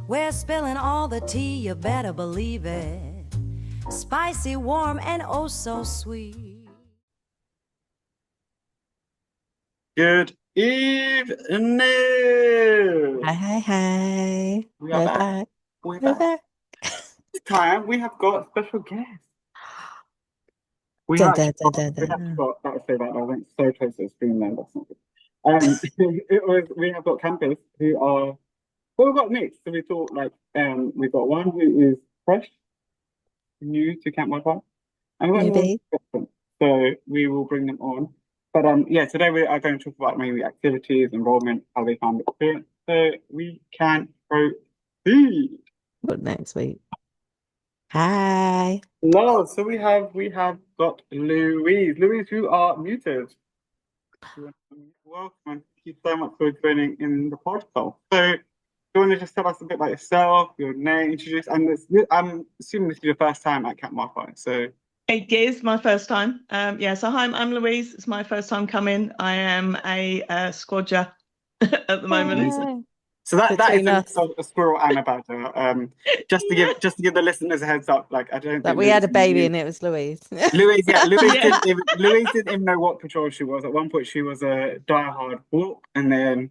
We're spilling all the tea, you better believe it. Spicy, warm, and oh so sweet. Good evening. Hi, hi, hi. We are We're back. back. We're We're back. back. This time we have got special guests. We Dun, have dun, actually dun, dun, we have dun. got, that was so bad. I went so close to the screen there. That's not good. We have got campers who are, well, we've got mixed. So we thought we've got one who is fresh, new to Camp Wi-Fi, and we've got another Newbie. different. So we will bring them on. But yeah, today we are going to talk about mainly activities, enrollment, how they found the experience. So we can proceed. What next week? Hi. No, so we have got Louise. Louise, you are muted. Welcome and thank you so much for joining in the podcast. So, do you want to just tell us a bit about yourself, your name, introduce, and I'm assuming this is your first time at Camp Wi-Fi. So, It is my first time. Yeah, so hi, I'm Louise. It's my first time coming. I am a squadger at the moment. Hi. so that is Between a us, mix of a squirrel and a badger. Yeah. Just to give the listeners a heads up, like I don't that think we had Louise a baby knew. and it was Louise. Louise, yeah, Yeah. Louise didn't even know what patrol she was. At one point, she was a diehard hawk, and then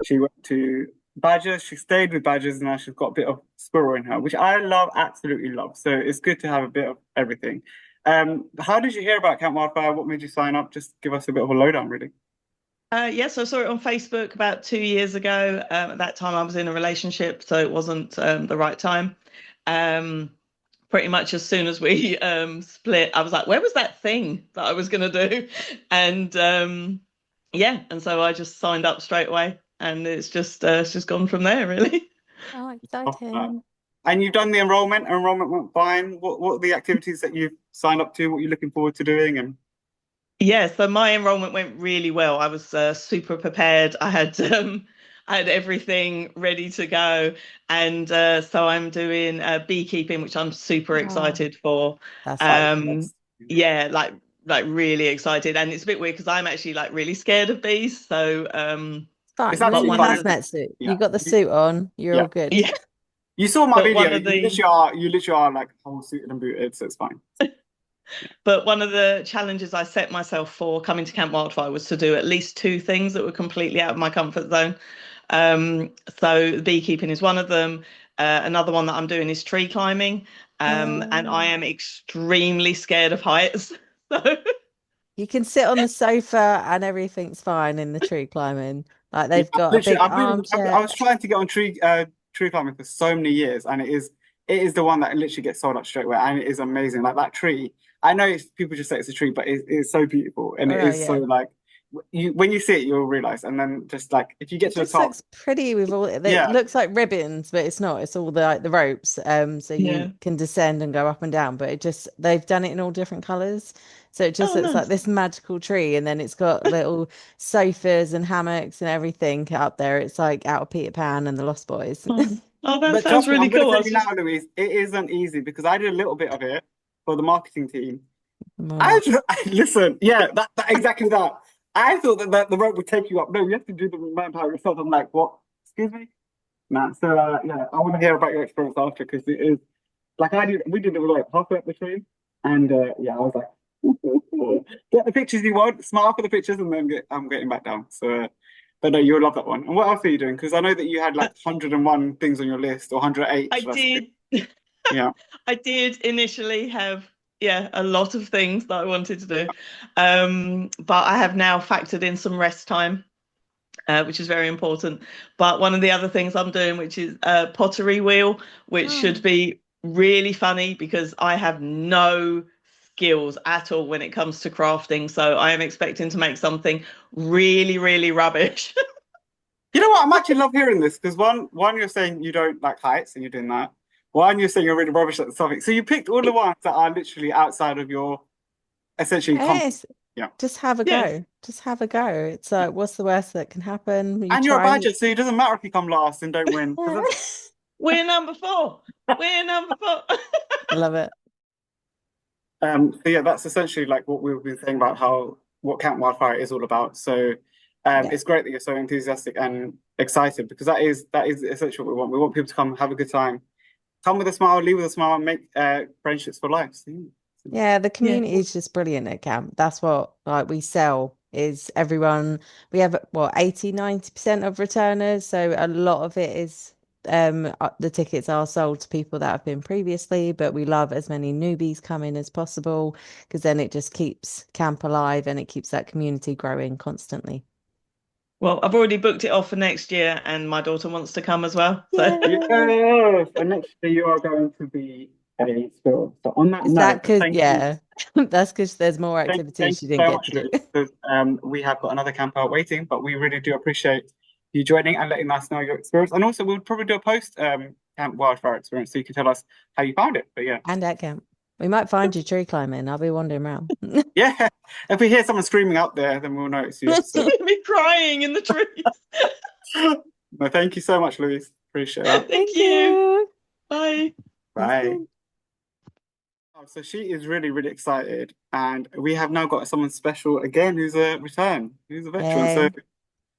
she went to badgers. She stayed with badgers, and now she's got a bit of squirrel in her, which I love, absolutely love. So it's good to have a bit of everything. How did you hear about Camp Wildfire? What made you sign up? Just give us a bit of a lowdown, really. Yes, I saw it on Facebook about 2 years ago. At that time, I was in a relationship, so it wasn't the right time. Pretty much as soon as we split, I was like, where was that thing that I was going to do? And yeah, and so I just signed up straight away, and it's just gone from there, really. Oh, exciting. And you've done the enrollment. Enrollment went fine. What are the activities that you've signed up to? What you're looking forward to doing? And Yeah, so my enrollment went really well. I was super prepared. I had everything ready to go, and so I'm doing beekeeping, which I'm super Oh, excited for. that's Um, yeah, like really excited, and it's a bit weird because I'm actually like really scared of bees. So, it's fine. You're in but your absolutely one of fine. the hazmat suit. Yeah, You got the suit on. You're yeah. all good. yeah, You saw my but video. one of the You literally are like whole suited and booted, so it's fine. But one of the challenges I set myself for coming to Camp Wildfire was to do at least two things that were completely out of my comfort zone. So beekeeping is one of them. Another one that I'm doing is tree climbing. And I Oh. am extremely scared of heights. So You can sit on the sofa and everything's fine in the tree climbing. Like Yeah, they've got a literally, big I armchair. was trying to get on tree climbing for so many years, and it is the one that literally gets sold out straight away, and it is amazing. Like that tree, I know people just say it's a tree, but it's so beautiful, and it Oh is so yeah. like you when you see it, you'll realize, and then just like if you get It to the just top, looks pretty with all it yeah, looks like ribbons, but it's not. It's all the ropes. So you yeah. can descend and go up and down, but it just they've done it in all different colors. So it just Oh, looks like nice. this magical tree, and then it's got little sofas and hammocks and everything up there. It's like out of Peter Pan and the Lost Boys. Oh, that but sounds trust me, really I'm going to cool. I tell was you now, just Louise, it isn't easy because I did a little bit of it for the marketing team. Oh, Listen, yeah, that exactly that. I thought that the rope would take you up. No, you have to do the manpower yourself. I'm like, what? Excuse me? Nah, so yeah, I want to hear about your experience after because it is like we did it like halfway up the train, and yeah, I was like, get the pictures you want, smile for the pictures, and then I'm getting back down. So, but no, you'll love that one. And what else are you doing? Because I know that you had like 101 things on your list, or 108, I should I say? did Yeah. I did initially have, yeah, a lot of things that I wanted to do. But I have now factored in some rest time, which is very important. But one of the other things I'm doing, which is a pottery wheel, which should oh. be really funny because I have no skills at all when it comes to crafting. So I am expecting to make something really, really rubbish. You know what? I'm actually love hearing this because one, you're saying you don't like heights and you're doing that. One, you're saying you're really rubbish at something. So you picked all the ones that are literally outside of your essentially comfort. Yes, Yeah. just have a Yes. go. Just have a go. It's like, what's the worst that can happen? You And you're a try. badger, so it doesn't matter if you come last and don't win. We're number four. We're number four. Love it. So yeah, that's essentially like what we've been saying about what Camp Wildfire is all about. So Yeah. It's great that you're so enthusiastic and excited, because that is essentially what we want. We want people to come have a good time, come with a smile, leave with a smile, and make friendships for life. So, Yeah, the community is just brilliant at camp. That's what like we sell is everyone. We have what 80-90% of returners, so a lot of it is the tickets are sold to people that have been previously, but we love as many newbies coming as possible because then it just keeps camp alive and it keeps that community growing constantly. Well, I've already booked it off for next year, and my daughter wants to come as well. So Yay! yes, and next year you are going to be a spirit. So on that Is that note, because thank you. yeah, that's because there's more Thank activities you you didn't so get much, to do. Louise, because we have got another camp out waiting, but we really do appreciate you joining and letting us know your experience. And also, we'll probably do a post camp wildfire experience, so you can tell us how you found it. But yeah, And at camp. We might find you tree climbing. I'll be wandering around. yeah. If we hear someone screaming up there, then we'll know it's you. So. me crying in the trees. No, thank you so much, Louise. Appreciate that. Thank you. Bye. Bye. Oh, so she is really, really excited, and we have now got someone special again who's a veteran. So Yay.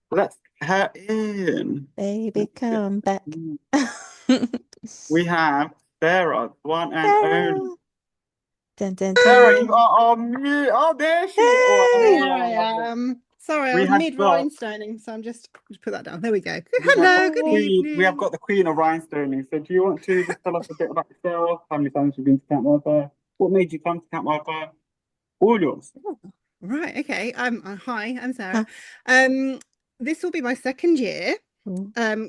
let's her in. Baby, come back. We have Sarah, one and only. Dun, dun, Sarah, dun. you are on mute. Oh, there she is. Oh, Hey! There I am. Sorry, I We was have mid got- rhinestoning, so I'm just put that down. There we go. We have Hello, got good the queen- evening. We have got the queen of rhinestoning. So do you want to just tell us a bit about yourself? How many times you've been to Camp Wildfire? What made you come to Camp Wildfire? All yours. Right, okay. Hi, I'm Sarah. This will be my second year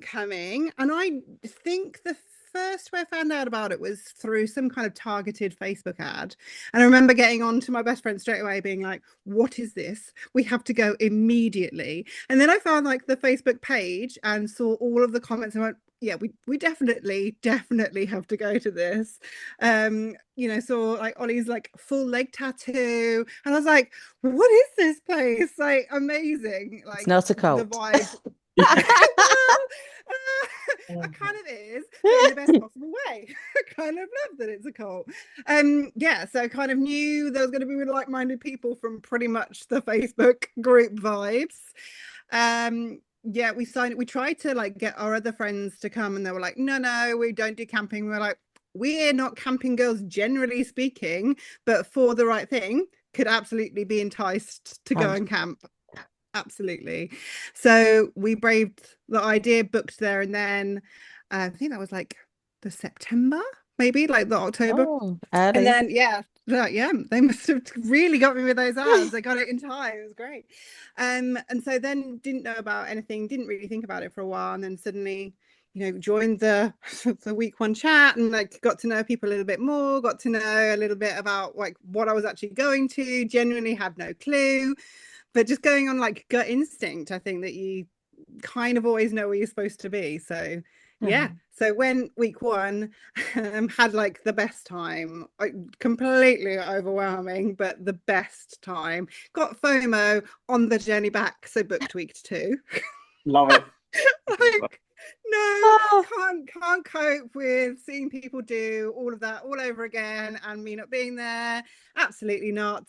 coming, and I think the first way I found out about it was through some kind of targeted Facebook ad. And I remember getting on to my best friend straight away being like, what is this? We have to go immediately. And then I found like the Facebook page and saw all of the comments and went, yeah, we definitely have to go to this. You know, saw like Ollie's like full leg tattoo, and I was like, what is this place? Like amazing. Like It's not a the cult. vibe. It kind of is, but in the best possible way. I kind of love that it's a cult. Yeah, so I kind of knew there was going to be really like-minded people from pretty much the Facebook group vibes. Yeah, we tried to like get our other friends to come, and they were like, no, we don't do camping. We were like, we're not camping girls generally speaking, but for the right thing could absolutely be enticed to go and camp. Absolutely. So we braved the idea, booked there, and then I think that was like the September, maybe like the October. Oh, And early. then yeah, they must have really got me with those ads. They got it in time. It was great. And so then didn't know about anything, didn't really think about it for a while, and then suddenly, you know, joined the week one chat and like got to know people a little bit more, got to know a little bit about like what I was actually going to. Genuinely had no clue, but just going on like gut instinct, I think that you kind of always know where you're supposed to be. So yeah, so when week one had like the best time, like completely overwhelming, but the best time. Got FOMO on the journey back, so booked week two. Love it. Like no, can't cope with seeing people do all of that all over again and me not being there. Absolutely not.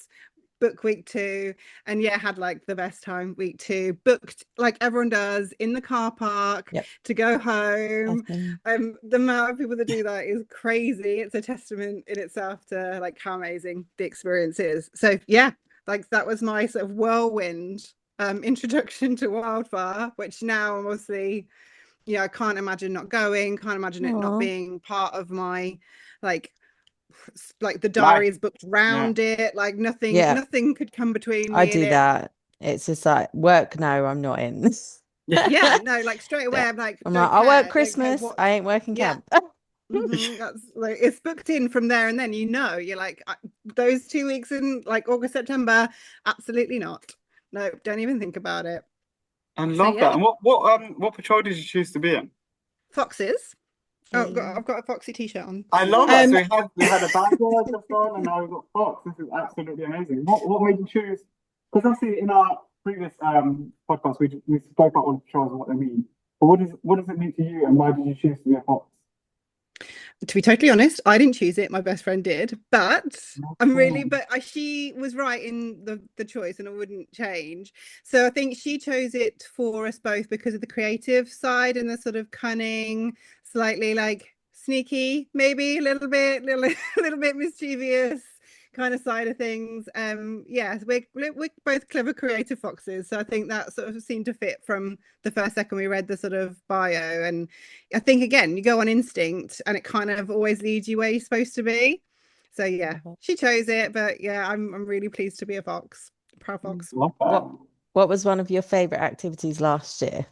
Book week two, and yeah, had like the best time week two. Booked like everyone does in the car park to go home. The amount of people that do that is crazy. It's a testament in itself to like how amazing the experience is. So yeah, like that was my sort of whirlwind introduction to wildfire, which now obviously, you know, I can't imagine not going, can't imagine it not being part of my like the diary is booked round it, like nothing could come between me. I do that. It's just like work. No, I'm not in. Yeah, no, like straight away I'm like, I work Christmas. I ain't working camp. That's like it's booked in from there, and then you know you're like those 2 weeks in like August, September, absolutely not. No, don't even think about it. I love that. And what patrol did you choose to be in? Foxes. Oh, I've got a Foxy t-shirt on. I love that. So we had a bad word just on, and now we've got Fox. This is absolutely amazing. What made you choose? Because obviously in our previous podcast we spoke about all the patrols and what they mean. But what does it mean to you, and why did you choose to be a Fox? To be totally honest, I didn't choose it. My best friend did, but she was right in the choice, and I wouldn't change. So I think she chose it for us both because of the creative side and the sort of cunning, slightly like sneaky, maybe a little bit mischievous kind of side of things. We're both clever creative foxes, so I think that sort of seemed to fit from the first second we read the sort of bio. And I think again, you go on instinct, and it kind of always leads you where you're supposed to be. So yeah, she chose it, but yeah, I'm really pleased to be a fox, proud fox. Love that. What was one of your favorite activities last year?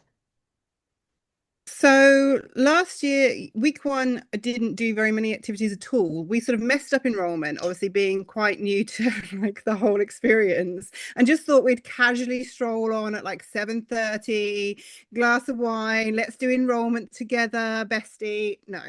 So last year, week one, I didn't do very many activities at all. We sort of messed up enrollment, obviously being quite new to like the whole experience, and just thought we'd casually stroll on at like 7:30, glass of wine, let's do enrollment together, bestie. No,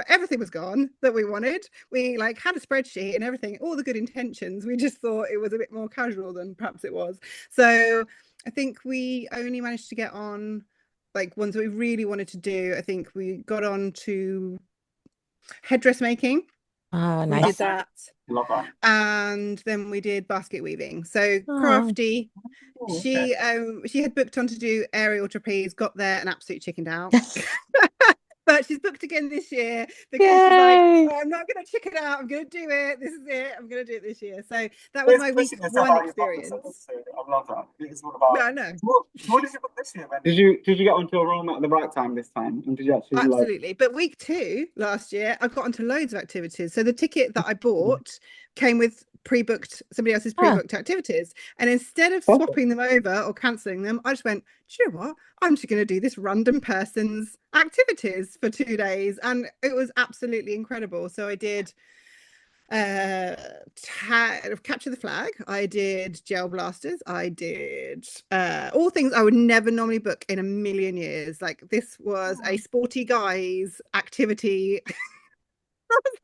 everything was gone that we wanted. We like had a spreadsheet and everything, all the good intentions. We just thought it was a bit more casual than perhaps it was. So I think we only managed to get on like ones that we really wanted to do. I think we got on to headdress making. Oh, We did nice. that. Love that. And then we did basket weaving. So Oh. Crafty, Oh, she had booked on to do aerial trapeze, got there and absolutely chickened out. But she's booked again this year because she's Yay. like, oh, I'm not going to chicken out. I'm going to do it. This is it. I'm going to do it this year. So that was my week one experience. I love that. It's all about. No, I know. What did you book this year, man? Did you get onto enrollment at the right time this time? And did you actually Absolutely. But week two last year, I got onto loads of activities. So the ticket that I bought came with somebody else's pre-booked activities. And instead of swapping them over or cancelling them, I just went, do you know what? I'm just going to do this random person's activities for 2 days. And it was absolutely incredible. So I did capture the flag, I did gel blasters, I did all things I would never normally book in a million years. Like this was a sporty guys activity.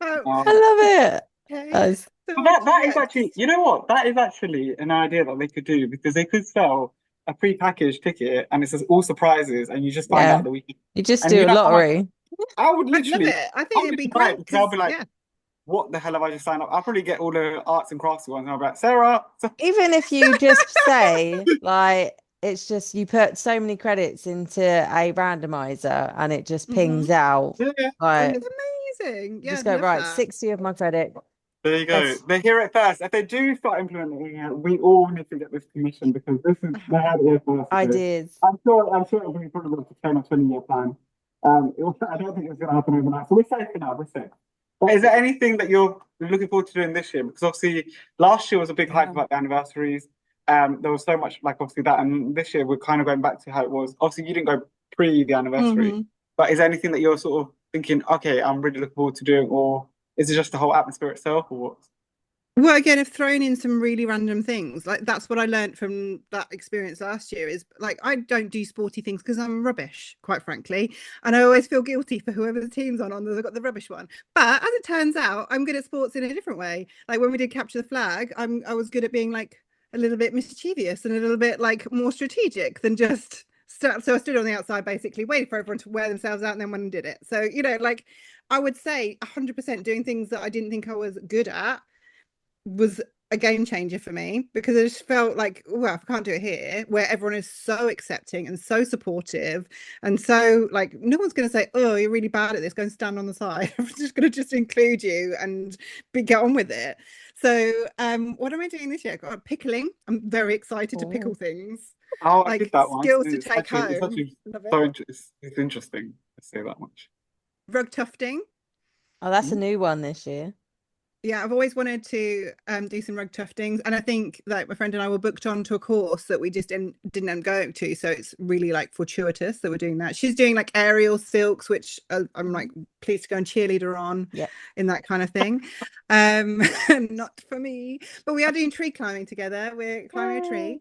like? I love it. Okay. Nice. So That is actually, you know what? That is actually an idea that they could do, because they could sell a pre-packaged ticket and it says all surprises, and you just find out the week. You just And do you a know how much- lottery. I would I'd love literally. it. I think it'd be buy it great. because I'll be like, yeah. what the hell have I just signed up? I'll probably get all the arts and crafts ones. And I'll be like, Sarah. Even if you just say like it's just you put so many credits into a randomizer and it just pings out Yeah. like It's amazing. Yeah, just I'd go love right, that. 60 of my credit. There you go. Yes. They hear it first. If they do start implementing it, we all need to get this commission, because this is they had it here first. Ideas. I'm sure it'll be probably like a 10 or 20-year plan. I don't think it's going to happen overnight. So we're safe for now. We're safe. But is there anything that you're looking forward to doing this year? Because obviously last year was a big hype about the anniversaries. There was so much like obviously that, and this year we're kind of going back to how it was. Obviously you didn't go pre the anniversary, but is there anything that you're sort of thinking, okay, I'm really looking forward to doing, or is it just the whole atmosphere itself, or what? Well, again, I've thrown in some really random things. Like that's what I learned from that experience last year is like I don't do sporty things because I'm rubbish, quite frankly. And I always feel guilty for whoever the team's on they've got the rubbish one. But as it turns out, I'm good at sports in a different way. Like when we did capture the flag, I was good at being like a little bit mischievous and a little bit like more strategic than just so I stood on the outside basically, waited for everyone to wear themselves out and then went and did it. So, you know, like I would say 100% doing things that I didn't think I was good at was a game changer for me, because I just felt like, well, if I can't do it here, where everyone is so accepting and so supportive and so like no one's going to say, oh, you're really bad at this, go and stand on the side. I'm just going to just include you and get on with it. So what am I doing this year? I've got pickling. I'm very excited to pickle things. Oh, I Like did that one. skills to It's take actually- home. It's actually Love it. so it's interesting to say that much. Rug tufting. Oh, that's a new one this year. Yeah, I've always wanted to do some rug tuftings, and I think like my friend and I were booked on to a course that we just didn't end up going to, so it's really like fortuitous that we're doing that. She's doing like aerial silks, which I'm like pleased to go and cheerleader on in that kind of thing. Not for me, but we are doing tree climbing together. We're climbing a tree,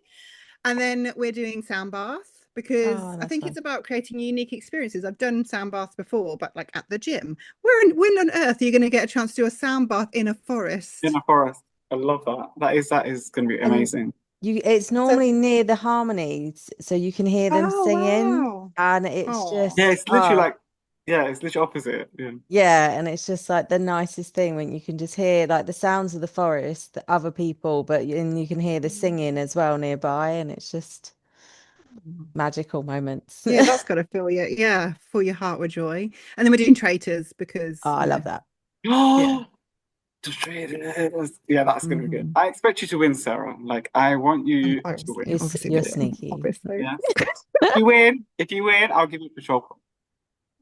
and then we're doing sound bath, because I think it's about creating unique experiences. I've done sound baths before, but like at the gym. When on earth are you going to get a chance to do a sound bath in a forest? In a forest. I love that. That is going to be amazing. It's normally near the harmonies, so you can hear them singing, wow. and it's just Yeah, it's literally like Yeah, it's literally opposite. Yeah. Yeah, and it's just like the nicest thing when you can just hear like the sounds of the forest, the other people, but and you can hear the singing as well nearby, and it's just magical moments. Yeah, that's got to fill your heart with joy. And then we're doing traitors because, Oh, I you know, love that. yeah. Yeah, that's gonna be good. Mhm. I expect you to win, Sarah. Like, I want you to Obviously, win. obviously You're we do. sneaky. Obviously. Yeah. If you win, I'll give you a patrol.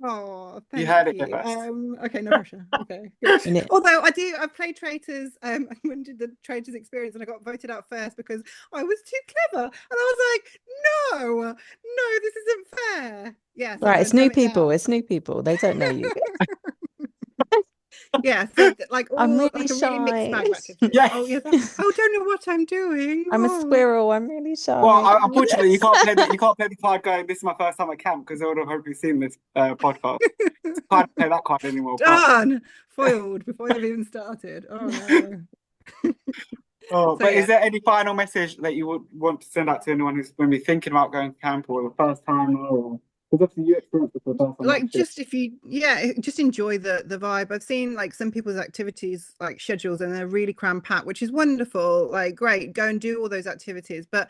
Oh, You thank heard it here you. first. Okay, no pressure. Okay, good. And it, Although I've played Traitors, I went to the Traitors experience and I got voted out first because I was too clever. And I was like, no, this isn't fair. Yeah, so I'm right, gonna it's new dumb it people. down. It's new people. They don't know you. Yeah, so like I'm all really like a really mixed shy. bag of activities. Yeah. Oh yeah, don't know what I'm doing. I'm a Oh. squirrel. I'm really Well, shy. unfortunately, you can't play the card going. This is my first time at camp because I would have hopefully seen this podcast. Can't play that card anymore. But Done. Foiled before they've even started. Oh no. So but yeah. is there any final message that you would want to send out to anyone who's going to be thinking about going to camp or the first time, or because obviously you experienced it for the first time? Like just if you just enjoy the vibe. I've seen like some people's activities like schedules and they're really cram packed, which is wonderful. Like great, go and do all those activities, but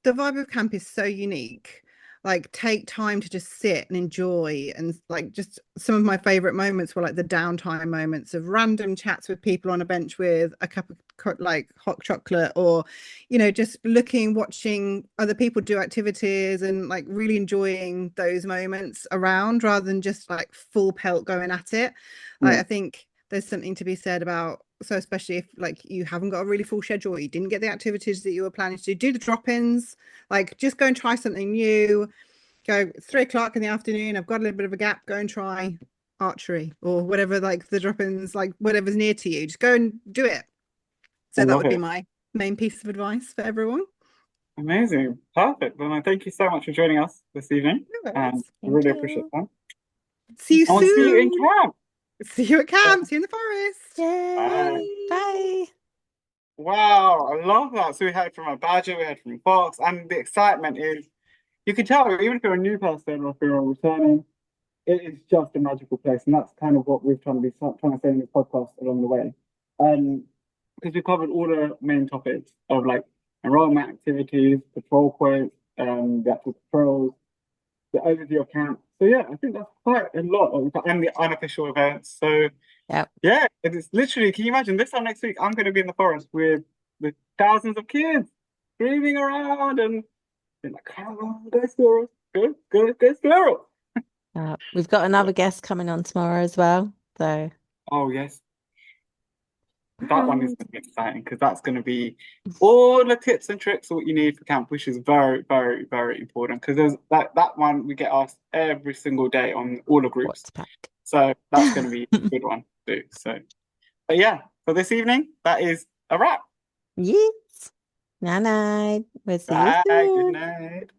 the vibe of camp is so unique. Like take time to just sit and enjoy, and like just some of my favorite moments were like the downtime moments of random chats with people on a bench with a cup of like hot chocolate, or you know, just watching other people do activities and like really enjoying those moments around rather than just like full pelt going at it. Like, I think there's something to be said about, so especially if like you haven't got a really full schedule, you didn't get the activities that you were planning to do the drop-ins, like just go and try something new. Go 3 o'clock in the afternoon, I've got a little bit of a gap, go and try archery or whatever, like the drop-ins, like whatever's near to you, just go and do it. So that would be my main piece of advice for everyone. Amazing. Perfect. Well, thank you so much for joining us this evening. And I really appreciate that. See you I want to see you in soon. camp. See you at camp. See you in the forest. Yay. Bye. Wow, I love that. So we heard from a badger, we heard from Fox, and the excitement is, you can tell, even if you're a new person or if you're returning, it is just a magical place. And that's kind of what we're trying to say in this podcast along the way. Because we covered all the main topics of like enrollment activities, patrol quotes, the actual patrols, the overview of camp. So yeah, I think that's quite a lot and the unofficial events. So yeah, it's literally, can you imagine this time next week? I'm going to be in the forest with thousands of kids screaming around and being like, come on, go squirrel, go squirrel. We've got another guest coming on tomorrow as well. So Oh yes, that one is going to be exciting because that's going to be all the tips and tricks of what you need for camp, which is very, very, very important. Because there's that one we get asked every single day on all the groups. what's pack? So that's going to be a good one to do. So, but yeah, for this evening, that is a wrap. Yes. Night night. We'll see you Bye. soon. Good night.